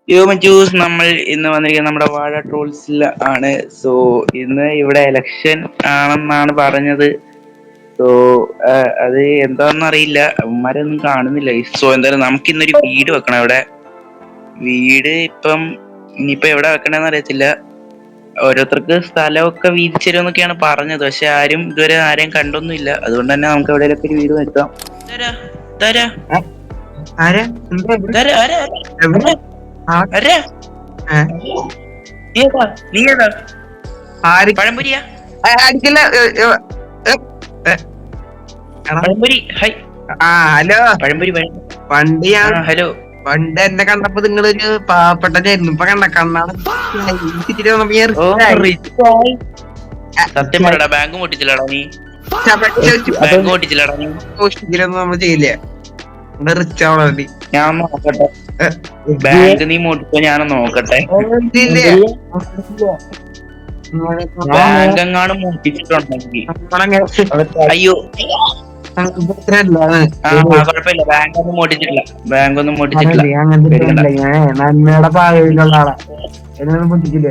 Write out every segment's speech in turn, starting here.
Use നമ്മൾ ഇന്ന് വന്നിരിക്കുന്നത് നമ്മുടെ വാഴ ട്രോൾസിൽ ആണ്. സോ ഇന്ന് ഇവിടെ എലക്ഷൻ ആണെന്നാണ് പറഞ്ഞത്. സോ അത് എന്താണെന്ന് അറിയില്ല, അവന്മാരൊന്നും കാണുന്നില്ല. സോ എന്തായാലും നമുക്ക് ഇന്നൊരു വീട് വെക്കണം. ഇവിടെ വീട് ഇപ്പം ഇനിയിപ്പോ എവിടെ വെക്കണമെന്ന് അറിയത്തില്ല. ഓരോരുത്തർക്ക് സ്ഥലമൊക്കെ വീതിച്ചെരുന്നൊക്കെയാണ് പറഞ്ഞത്, പക്ഷെ ആരും ഇതുവരെ ആരെയും കണ്ടൊന്നുമില്ല. അതുകൊണ്ട് തന്നെ നമുക്ക് എവിടെയൊക്കെ ഒരു വീട് വെക്കാം. തരാ തരാ ആരാ എന്താ തരാ ആരാ എവിടെ ആരാ നീ ഏതാ ആര് പഴംപൊരിയാ? അടിക്കില്ല പഴംപൊരി ഹൈ. ഹലോ പഴംപൊരി പണ്ട് ഞാൻ ഹലോ. പണ്ട് എന്നെ കണ്ടപ്പോ നിങ്ങളൊരു പാവപ്പെട്ടതായിരുന്നു. ഇപ്പൊ കണ്ട കണ്ണാണ് ഓ സത്യം പറയടാ, ബാങ്ക് പൊട്ടിച്ചില്ലടാ നീ? ബാങ്ക് പൊട്ടിച്ചില്ലടാ നീ? നമ്മൾ ചെയ്യില്ല, റിച്ച് ആവണ വേണ്ടി. ഞാൻ നോക്കട്ടെ, ബാങ്ക് നീ പൊട്ടിച്ചോ? ഞാനൊന്ന് നോക്കട്ടെ. ബാങ്ക് എങ്ങാനും പൊട്ടിച്ചിട്ടുണ്ടെങ്കിൽ അയ്യോ. കുഴപ്പമില്ല, ബാങ്ക് ഒന്നും പൊട്ടിച്ചിട്ടില്ല. ബാങ്ക് ഒന്നും പൊട്ടിച്ചിട്ടില്ല. നന്മയുടെ പാതയിലുള്ള ആളാ, എന്നൊന്നും പൊട്ടിക്കില്ല.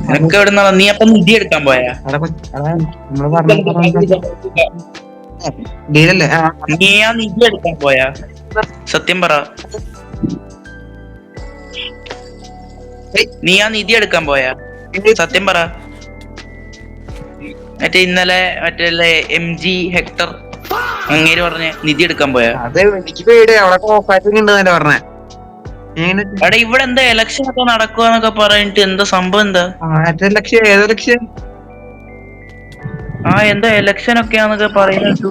നിനക്ക് എവിടുന്നാ? നീ അപ്പൊ നിധി എടുക്കാൻ പോയാ? നീ ആ നിധി എടുക്കാൻ പോയാ? സത്യം പറ, നീ ആ നിധി എടുക്കാൻ പോയാ? സത്യം പറ. മറ്റേ ഇന്നലെ മറ്റേ MG ഹെക്ടർ അങ്ങേര് പറഞ്ഞ നിധി എടുക്കാൻ പോയാ? അതെ, എനിക്ക് പേടി. അവിടെ കോപ്പാറ്റിംഗ് ഉണ്ടെന്നല്ലേ പറഞ്ഞേ. എടാ ഇവിടെ എന്താ ഇലക്ഷൻ ഒക്കെ നടക്കുവാന്നൊക്കെ പറഞ്ഞിട്ട് എന്താ സംഭവം? എന്താ ഏതോ ലക്ഷ്യം? എന്താ ഇലക്ഷൻ ഒക്കെയാന്നൊക്കെ പറയുന്നു.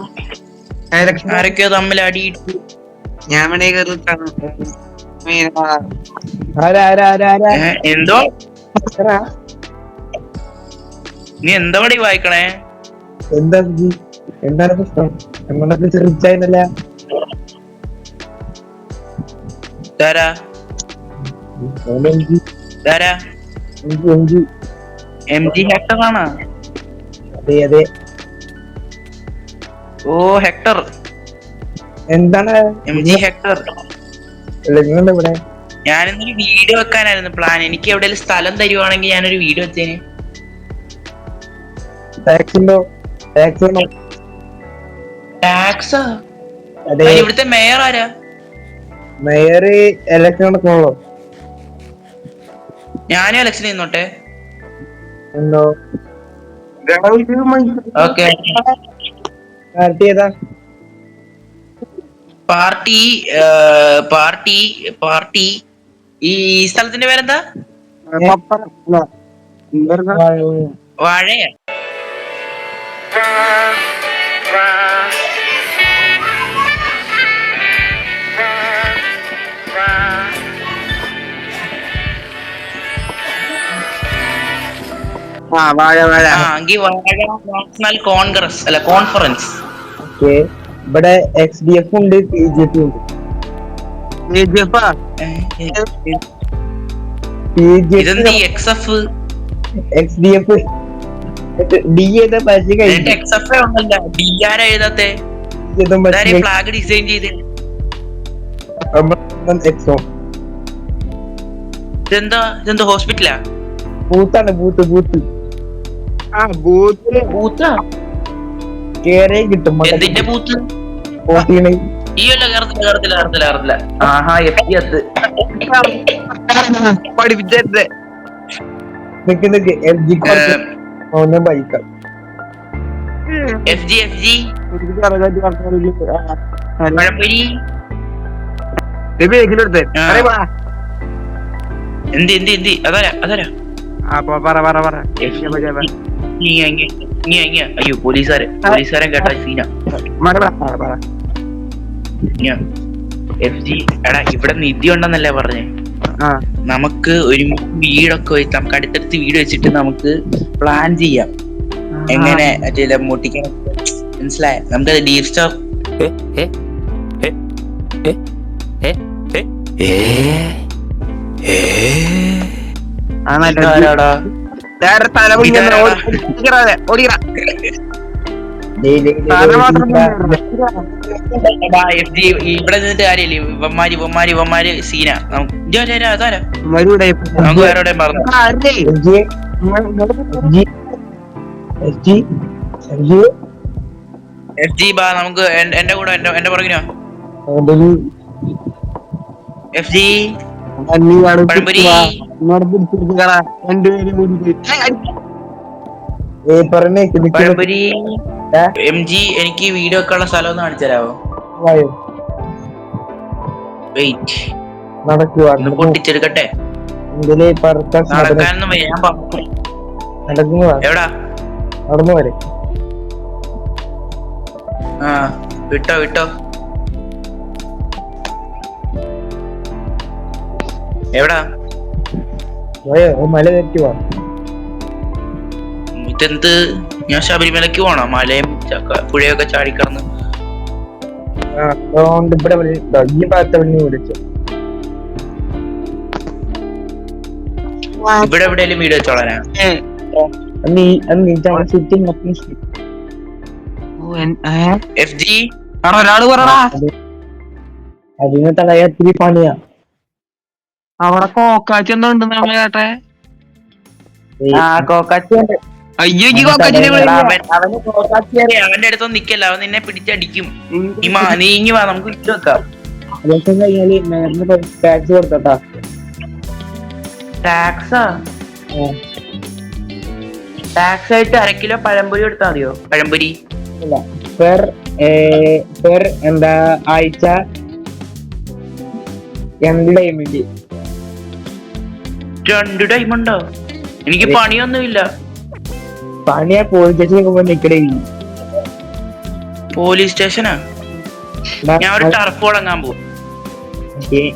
ആരൊക്കെയോ തമ്മിൽ അടിയിട്ടു. ഞാൻ എന്തോ നീ എന്താ പടി വായിക്കണേ? എന്താണ് പ്രശ്നം? റിച്ചായിരുന്നല്ല. MG ഹെക്ടർ ആണ്. അതെ അതെ. ഓ ഹെക്ടർ, എന്താണ് MG ഹെക്ടർ? ഇവിടെ ഞാനിന്നൊരു വീഡിയോ വെക്കാനായിരുന്നു പ്ലാൻ. എനിക്ക് എവിടെയെങ്കിലും സ്ഥലം തരുവാണെങ്കിൽ ഞാനൊരു വീഡിയോ വെച്ചേന്. ടാക്സാ? ഇവിടുത്തെ മേയർ ആരാ? മേയർ എലക്ഷൻ നടക്കണല്ലോ. ഞാനും ഇലക്ഷൻ നിന്നോട്ടെ? ഓക്കെ. പാർട്ടി പാർട്ടി പാർട്ടി ഈ സ്ഥലത്തിന്റെ പേരെന്താ? വാഴയാ? നാഷണൽ കോൺഗ്രസ് അല്ല കോൺഫറൻസ്. ഇവിടെ XDF ഉണ്ട്, PGF ഉണ്ട്. XDF D ഏതാ? XF ഉണ്ടല്ലോ. D ആരാ എഴുതാത്തെ? ഫ്ലാഗ് ഡിസൈൻ ചെയ്ത് ഇതെന്താ ഹോസ്പിറ്റലാ? ബൂത്താണ്, ബൂത്ത് ബൂത്താ? കേറിയ കിട്ടും. എന്തിന്റെ ബൂത്ത്? ഈ വല്ല കേറത്തില്ല. ആഹാ, പഠിപ്പിച്ചേ FG പഴംപൊരി. എന്തി അതാരാ? അയ്യോ, പോലീസുകാരൻ കേട്ടാ സീന. FG എടാ, ഇവിടെ നിധി ഉണ്ടെന്നല്ലേ പറഞ്ഞേ? നമുക്ക് ഒരു വീടൊക്കെ വെച്ച്, നമുക്ക് അടുത്തടുത്ത് വീട് വെച്ചിട്ട് നമുക്ക് പ്ലാൻ ചെയ്യാം എങ്ങനെ മറ്റേ മുട്ടിക്കാൻ. മനസ്സിലായ? നമുക്കത് ഡീപ് സ്റ്റാർ സാധനം മാത്രം ഇവിടെ നിന്നിട്ട് കാര്യമില്ല. ഇവന്മാര് സീന. അതാരാ നമുക്ക് വേറെ എവിടെയും പറഞ്ഞു. എഫ് ജി ബാ, നമുക്ക് എന്റെ കൂടെ എന്റെ പുറകിനോ. എഫ് ജി പഴംപൊരി. പഴംപൊരി എം ജി, എനിക്ക് വീഡിയോ ഒക്കെ ഉള്ള സ്ഥലം ഒന്ന് കാണിച്ചു തരാമോ? വെയിറ്റ്, പൊട്ടിച്ചെടുക്കട്ടെ. നടക്കാനൊന്നും വയ്യ, ഞാൻ പറഞ്ഞു. എവിടാ? ആ വിട്ടോ. എവിടാ? മല തെറ്റുവാ. ഇതെന്ത്? ഞാൻ ശബരിമലക്ക് പോണോ? മലയും പുഴയൊക്കെ ചാടിക്കടന്ന്. ഇവിടെ വിളിച്ചു. ഇവിടെ എവിടെയെങ്കിലും വീഡിയോ വെച്ചോളാനാ? എഫ് ജി ഒരാള് പറടാ. അതിന് തടയാ ഇത്തിരി പണിയാ. അവിടെ കോക്കാച്ചി എന്തോ ഉണ്ട് നമ്മളെ കേട്ടെ. കോക്കാച്ചിയുണ്ട്. അയ്യോ കോക്കാച്ചിനെ അവന്റെ അടുത്തൊന്നും നിക്കല്ല, അവൻ നിന്നെ പിടിച്ചടിക്കും. നീ ഇങ്ങി വാ, നമുക്ക് ഇട്ട് വെക്കാം. ദിവസം കഴിഞ്ഞാല് മേറിന് ടാക്സ് കൊടുത്തോട്ടാ. ടാക്സാ? ടാക്സ് ആയിട്ട് 1/2 കിലോ പഴംപൊരി എടുത്താൽ മതിയോ? പഴംപൊരി പെർ എന്താ ആഴ്ച 2 ടൈമില്. 2 ടൈമുണ്ടോ? എനിക്ക് പണിയൊന്നുമില്ല. പണിയാ പോലീസ് സ്റ്റേഷൻ നിക്കടേ. പോലീസ് സ്റ്റേഷനാ? ഞാൻ ഒരു ടർഫ് തുടങ്ങാൻ പോകും.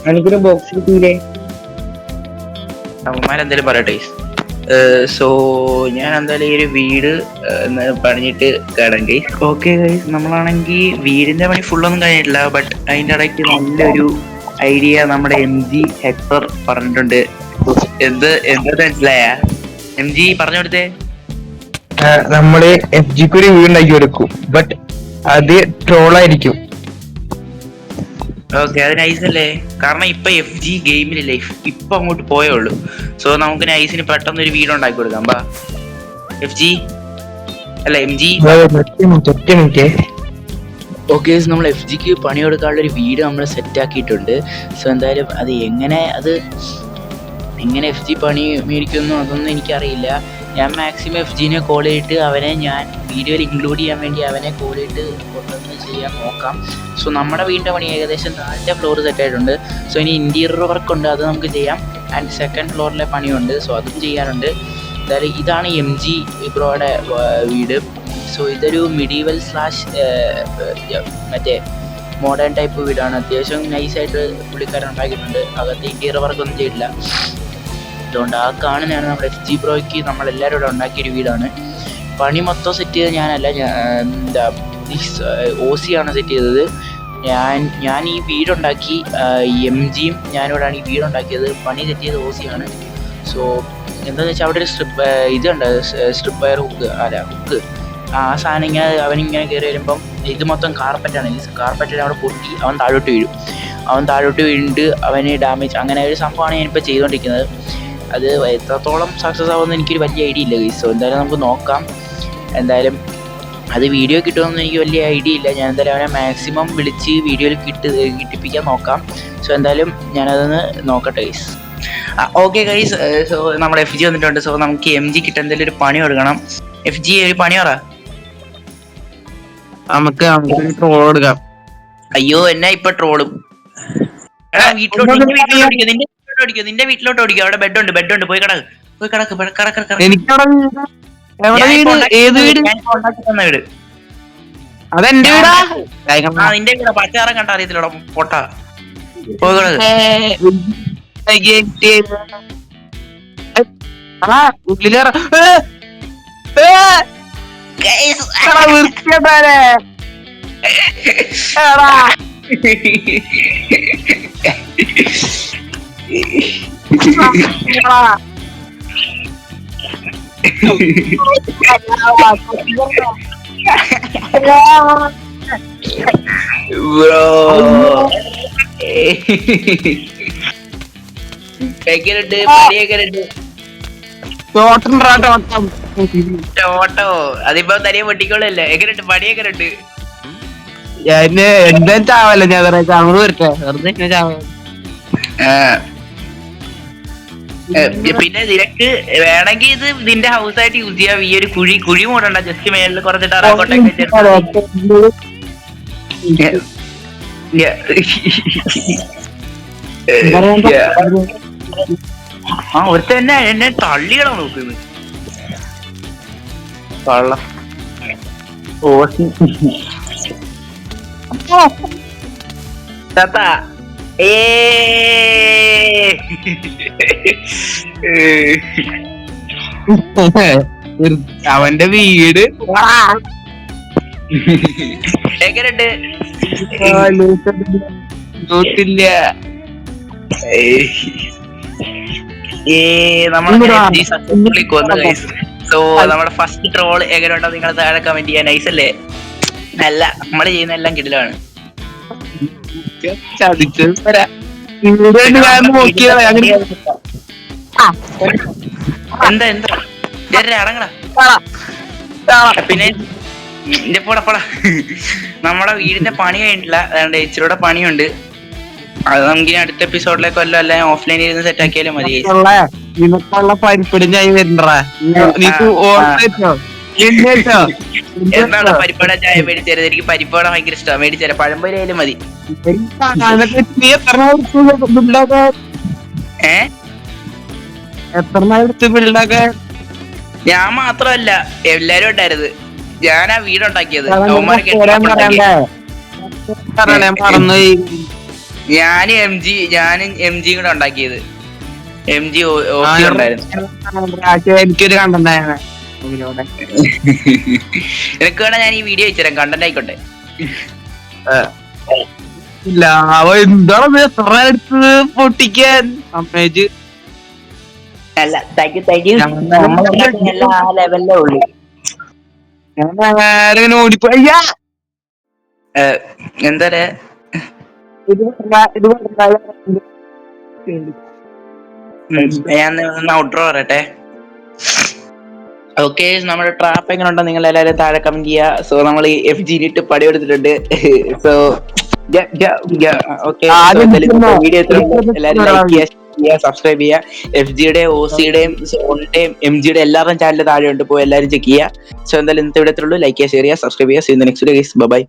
എനിക്കൊരു ബോക്സ് കിട്ടൂലേ? അവന്മാരെന്തേലും പറയട്ടെ. സോ ഞാൻ എന്തായാലും ഈ ഒരു വീട് പണിഞ്ഞിട്ട് കേടാം ഗൈസ്. ഓക്കെ ഗൈസ്, നമ്മളാണെങ്കിൽ വീടിന്റെ പണി ഫുള്ളൊന്നും കഴിഞ്ഞിട്ടില്ല. ബട്ട് അതിന്റെ ഇടയ്ക്ക് നല്ലൊരു ഐഡിയ നമ്മുടെ എം ജി ഹെക്ടർ പറഞ്ഞിട്ടുണ്ട്. എന്താ മനസ്സിലായ? എം ജി പറഞ്ഞു കൊടുത്തേ. നമ്മള് എഫ് ജിക്ക് ഒരു വീട് ഉണ്ടാക്കി കൊടുക്കും, ബട്ട് അത് ട്രോളായിരിക്കും. ഓക്കെ, അത് നൈസല്ലേ? കാരണം ഇപ്പൊ എഫ് ജി ഗെയിമിലില്ല, ഇപ്പൊ അങ്ങോട്ട് പോയേ ഉള്ളൂ. സോ നമുക്ക് നൈസിന് പെട്ടെന്ന് ഒരു വീട് ഉണ്ടാക്കി കൊടുക്കാം. ബാ എഫ് ജി, അല്ല എം ജി. ഓക്കെ, നമ്മൾ എഫ് ജിക്ക് പണി കൊടുക്കാനുള്ള ഒരു വീട് നമ്മൾ സെറ്റ് ആക്കിയിട്ടുണ്ട്. സോ എന്തായാലും അത് എങ്ങനെ എഫ് ജി പണി മേടിക്കുന്നു അതൊന്നും എനിക്കറിയില്ല. ഞാൻ മാക്സിമം എഫ് ജിനെ കോൾ ചെയ്തിട്ട് അവനെ ഞാൻ വീഡിയോയിൽ ഇൻക്ലൂഡ് ചെയ്യാൻ വേണ്ടി അവനെ കോൾ ചെയ്തിട്ട് കൊണ്ടുവന്ന് ചെയ്യാൻ നോക്കാം. സോ നമ്മുടെ വീടിൻ്റെ പണി ഏകദേശം 4ാമത്തെ ഫ്ലോർ സെറ്റായിട്ടുണ്ട്. സോ ഇനി ഇൻറ്റീരിയർ വർക്ക് ഉണ്ട്, അത് നമുക്ക് ചെയ്യാം. ആൻഡ് 2nd ഫ്ലോറിലെ പണിയുണ്ട്, സോ അതും ചെയ്യാനുണ്ട്. എന്തായാലും ഇതാണ് എം ജി ബ്രോയുടെ വീട്. സോ ഇതൊരു മിഡീവൽ / മറ്റേ മോഡേൺ ടൈപ്പ് വീടാണ്. അത്യാവശ്യം നൈസായിട്ട് പുള്ളിക്കാരൻ ഉണ്ടാക്കിയിട്ടുണ്ട്. അകത്ത് ഇൻറ്റീരിയർ വർക്കൊന്നും ചെയ്തിട്ടില്ല. അതുകൊണ്ട് ആ കാണുന്നതാണ് നമ്മുടെ എഫ് ജി ബ്രോയ്ക്ക് നമ്മളെല്ലാവരും ഇവിടെ ഉണ്ടാക്കിയൊരു വീടാണ്. പണി മൊത്തം സെറ്റ് ചെയ്തത് ഞാനല്ല, OC ആണ് സെറ്റ് ചെയ്തത്. ഞാൻ ഈ വീടുണ്ടാക്കി, എം ജിയും ഞാനിവിടെയാണ് ഈ വീടുണ്ടാക്കിയത്. പണി സെറ്റ് ചെയ്ത് OC ആണ്. സോ എന്താണെന്ന് വെച്ചാൽ അവിടെ ഒരു സ്ട്രിപ്പ് വയർ ഹുക്ക് ആ സാധനം ഇങ്ങനെ അവനിങ്ങനെ കയറി വരുമ്പം ഇത് മൊത്തം കാർപ്പറ്റാണ്. ഈ കാർപ്പറ്റ് അവിടെ പൊട്ടി അവൻ താഴോട്ട് വീണിട്ട് അവന് ഡാമേജ്, അങ്ങനെ ഒരു സംഭവമാണ് ഞാനിപ്പോൾ ചെയ്തുകൊണ്ടിരിക്കുന്നത്. അത് എത്രത്തോളം സക്സസ് ആവുമെന്ന് എനിക്കൊരു വലിയ ഐഡിയ ഇല്ല ഗൈസ്. സോ എന്തായാലും നമുക്ക് നോക്കാം. എന്തായാലും അത് വീഡിയോ കിട്ടുമെന്ന് എനിക്ക് വലിയ ഐഡിയ ഇല്ല. ഞാൻ എന്തായാലും അവനെ മാക്സിമം വിളിച്ച് വീഡിയോയിൽ കിട്ടിപ്പിക്കാൻ നോക്കാം. സോ എന്തായാലും ഞാനതൊന്ന് നോക്കട്ടെ ഗൈസ്. ഓക്കെ ഗൈസ്, സോ നമ്മുടെ എഫ് ജി വന്നിട്ടുണ്ട്. സോ നമുക്ക് എം ജി കിട്ടാൻ എന്തെങ്കിലും ഒരു പണി കൊടുക്കണം. എഫ് ജി ഒരു പണി പറ. നമുക്ക് ട്രോൾ കൊടുക്കാം. അയ്യോ, എന്നാ ഇപ്പൊ ട്രോളും. നിന്റെ വീട്ടിലോട്ട് ഓടിക്കോ. അവിടെ ബെഡുണ്ട്. പോയി കിടക്ക്. വീട് അതെന്റെ വീടാ. നിന്റെ വീടാ. പച്ചാറ കണ്ട അറിയത്തില്ലടാ പൊട്ട. ബ്രോ എങ്ങനെയുണ്ട് പണിയെങ്ങനെയുണ്ട്? ഓട്ടോ അതിപ്പോ തനിയെ പൊട്ടിക്കോളല്ലേ? എങ്ങനെയുണ്ട് പണി? എങ്ങനെയുണ്ട്? എന്താ ചാവല്ല ഞാൻ ചാവത് വരട്ടെ വെറുതെ ചാവ. പിന്നെ നിനക്ക് വേണമെങ്കിൽ ഇത് നിന്റെ ഹൗസ് ആയിട്ട് യൂസ് ചെയ്യാം. ഈ ഒരു കുഴി മൂടണ്ട, ജസ്റ്റ് മേളിൽ കുറച്ച് ടറാക്കോട്ടൊക്കെ വെച്ചിട്ട് ഒരുത്ത എന്നെ തള്ളികളാ നോക്കുന്നത്. കള്ളം താത്താ അവന്റെ വീട് എങ്ങനെയുണ്ട്? നോട്ടില്ല. സോ നമ്മുടെ ഫസ്റ്റ് ട്രോൾ എങ്ങനെയുണ്ടോ നിങ്ങൾ താഴെ കമന്റ് ചെയ്യാൻ. നൈസ് അല്ലേ? അല്ല, നമ്മള് ചെയ്യുന്ന എല്ലാം കിടിലാണ്. എന്താ അടങ്ങടാ. പിന്നെ പോടാ നമ്മുടെ വീടിന്റെ പണി കഴിഞ്ഞിട്ടില്ല, അതുകൊണ്ട് ഇച്ചിരൂടെ പണിയുണ്ട്. അത് നമുക്ക് ഇനി അടുത്ത എപ്പിസോഡിലേക്ക് വല്ല അല്ല ഓഫ്ലൈനിൽ ഇരുന്ന് സെറ്റ് ആക്കിയാലും മതി. നിനക്കുള്ള പരിപ്പടി ഞാൻ വരണ്ടാ. എന്താണ് പരിപ്പട ചായ മേടിച്ചത്? എനിക്ക് പരിപ്പട ഭയങ്കര ഇഷ്ടമാണ്. മേടിച്ചേരാ, പഴംപൊരി ആയാലും മതി. ഞാൻ മാത്രമല്ല, എല്ലാരും ഉണ്ടായിരുന്നു. ഞാനാ വീടുണ്ടാക്കിയത്. ഞാനും എം ജി കൂടെ ഉണ്ടാക്കിയത്. MG ഉണ്ടായിരുന്നു. എനിക്കൊരു കണ്ടുണ്ടായിരുന്നു. നിനക്ക് വേണേ ഞാൻ ഈ വീഡിയോ അയച്ചുതരാം, കണ്ടന്റ് ആയിക്കോട്ടെ. ഇല്ല എന്താണ് എത്ര എടുത്തത് പൊട്ടിക്കാൻ അമ്മേജ്? അല്ല, താങ്ക് യു. എല്ലാ ലെവലിലേ ഉള്ളു. ഞാൻ ഓടിപ്പോയി. എന്താ ഞാൻ ഔട്ട്രോ പറയട്ടെ. ഓക്കെ, നമ്മുടെ ട്രാപ്പ് എങ്ങനെ ഉണ്ടോ നിങ്ങൾ എല്ലാവരും താഴെ കമന്റ് ചെയ്യുക. സോ നമ്മൾ ഈ FG ഇട്ട് പടി എടുത്തിട്ടുണ്ട്. സോ ഓക്കെ, വീഡിയോ എല്ലാവരും ലൈക്ക് ചെയ്യുക, സബ്സ്ക്രൈബ് ചെയ്യുക. FG-യുടെ OC-യുടെയും സോണിന്റെയും MG-യുടെ എല്ലാവരുടെയും ചാനൽ താഴെ ഉണ്ട്, പോയി എല്ലാവരും ചെക്ക് ചെയ്യുക. സോ എന്തായാലും ഇന്നത്തെ ഇവിടെ എത്തുള്ളൂ. ലൈക്ക് ചെയ്യുക, ഷെയർ ചെയ്യുക, സബ്സ്ക്രൈബ് ചെയ്യുക. See you in the next video. By.